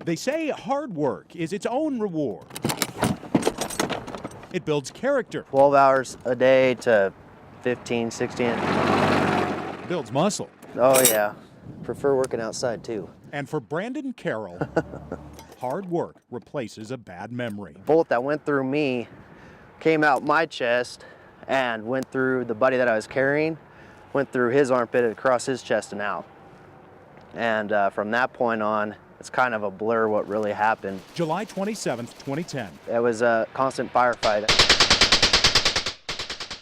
They say hard work is its own reward. It builds character. 12 hours a day to 15, 16. Builds muscle. Oh yeah, prefer working outside too. And for Brandon Carroll, hard work replaces a bad memory. Bullet that went through me came out my chest and went through the buddy that I was carrying, went through his armpit across his chest and out. And from that point on, it's kind of a blur what really happened. July 27th, 2010. It was a constant firefight.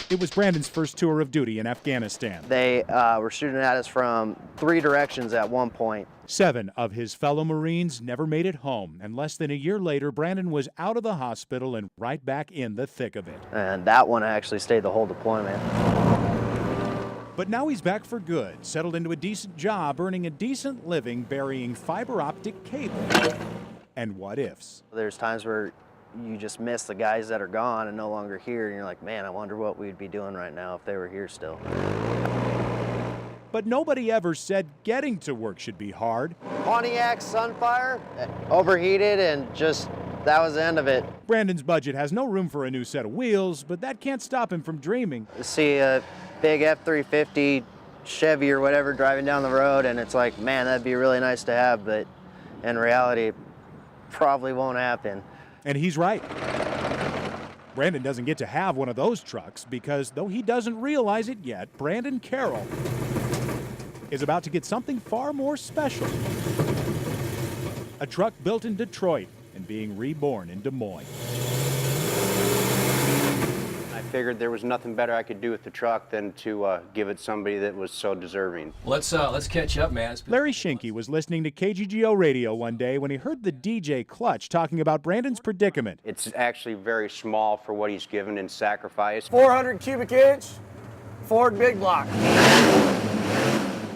It was Brandon's first tour of duty in Afghanistan. They were shooting at us from 3 directions at one point. 7 of his fellow Marines never made it home, and less than a year later, Brandon was out of the hospital and right back in the thick of it. And that one actually stayed the whole deployment. But now he's back for good, settled into a decent job, earning a decent living, burying fiber optic cable. And what ifs? There's times where you just miss the guys that are gone and no longer here, and you're like, man, I wonder what we'd be doing right now if they were here still. But nobody ever said getting to work should be hard. Pontiac Sunfire overheated, and just that was the end of it. Brandon's budget has no room for a new set of wheels, but that can't stop him from dreaming. See a big F-350 Chevy or whatever driving down the road, and it's like, man, that'd be really nice to have, but in reality, it probably won't happen. And he's right. Brandon doesn't get to have one of those trucks because, though he doesn't realize it yet, Brandon Carroll is about to get something far more special. A truck built in Detroit and being reborn in Des Moines. I figured there was nothing better I could do with the truck than to give it somebody that was so deserving. Let's catch up, man. Larry Schinke was listening to KGGO radio one day when he heard the DJ Clutch talking about Brandon's predicament. It's actually very small for what he's given in sacrifice. 400 cubic inch Ford big block.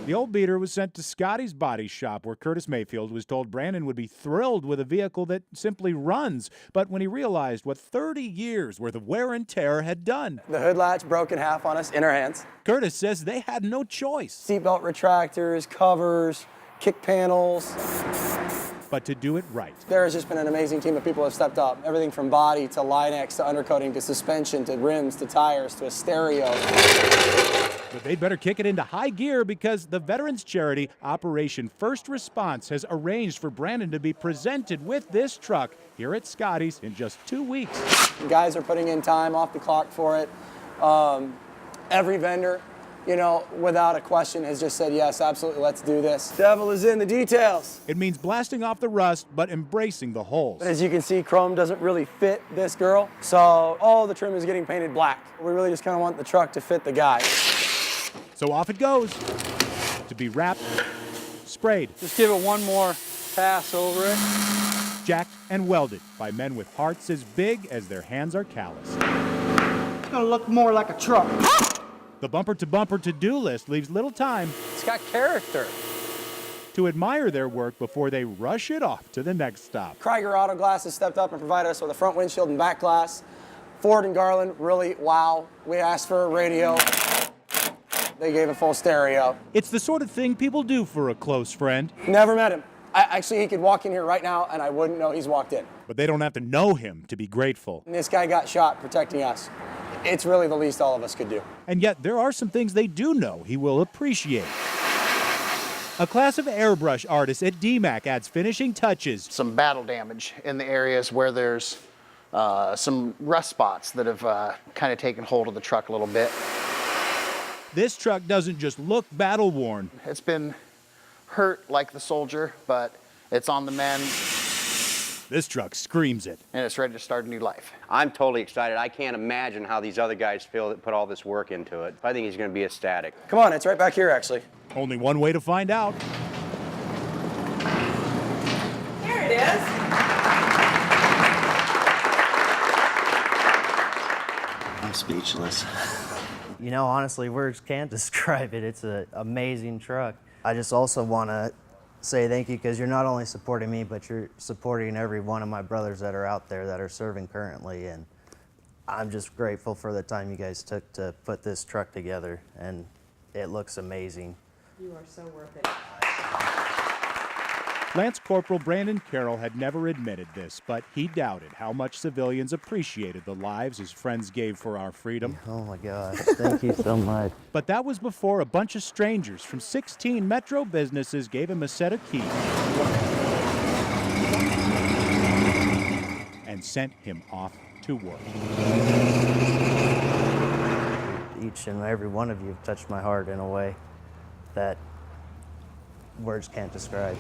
The old beater was sent to Scotty's body shop, where Curtis Mayfield was told Brandon would be thrilled with a vehicle that simply runs. But when he realized what 30 years worth of wear and tear had done, The hood latch broke in half on us in our hands. Curtis says they had no choice Seatbelt retractors, covers, kick panels. but to do it right. There has just been an amazing team of people who have stepped up. Everything from body to Line-X to undercoating to suspension to rims to tires to a stereo. But they'd better kick it into high gear because the veterans charity Operation First Response has arranged for Brandon to be presented with this truck here at Scotty's in just 2 weeks. The guys are putting in time off the clock for it. Every vendor, without a question has just said, yes, absolutely, let's do this. Devil is in the details. It means blasting off the rust, but embracing the holes. But as you can see, chrome doesn't really fit this girl, so all the trim is getting painted black. We really just kind of want the truck to fit the guy. So off it goes to be wrapped, sprayed, Just give it one more pass over it. jacked, and welded by men with hearts as big as their hands are calloused. It's gonna look more like a truck. The bumper-to-bumper to-do list leaves little time It's got character. to admire their work before they rush it off to the next stop. Krieger Auto Glass has stepped up and provided us with a front windshield and back glass. Ford and Garland, really, wow. We asked for a radio. They gave a full stereo. It's the sort of thing people do for a close friend, Never met him. Actually, he could walk in here right now and I wouldn't know he's walked in. but they don't have to know him to be grateful. And this guy got shot protecting us. It's really the least all of us could do. And yet there are some things they do know he will appreciate. A class of airbrush artists at DMAC adds finishing touches. Some battle damage in the areas where there's some rust spots that have kind of taken hold of the truck a little bit. This truck doesn't just look battle-worn. It's been hurt like the soldier, but it's on the mend, This truck screams it. and it's ready to start a new life. I'm totally excited. I can't imagine how these other guys feel that put all this work into it. I think he's going to be ecstatic. Come on, it's right back here, actually. Only one way to find out. There it is. I'm speechless. Honestly, words can't describe it. It's an amazing truck. I just also want to say thank you because you're not only supporting me, but you're supporting every one of my brothers that are out there that are serving currently. And I'm just grateful for the time you guys took to put this truck together, and it looks amazing. You are so worth it. Lance Corporal Brandon Carroll had never admitted this, but he doubted how much civilians appreciated the lives his friends gave for our freedom. Oh my gosh, thank you so much. But that was before a bunch of strangers from 16 metro businesses gave him a set of keys and sent him off to work. Each and every one of you have touched my heart in a way that words can't describe.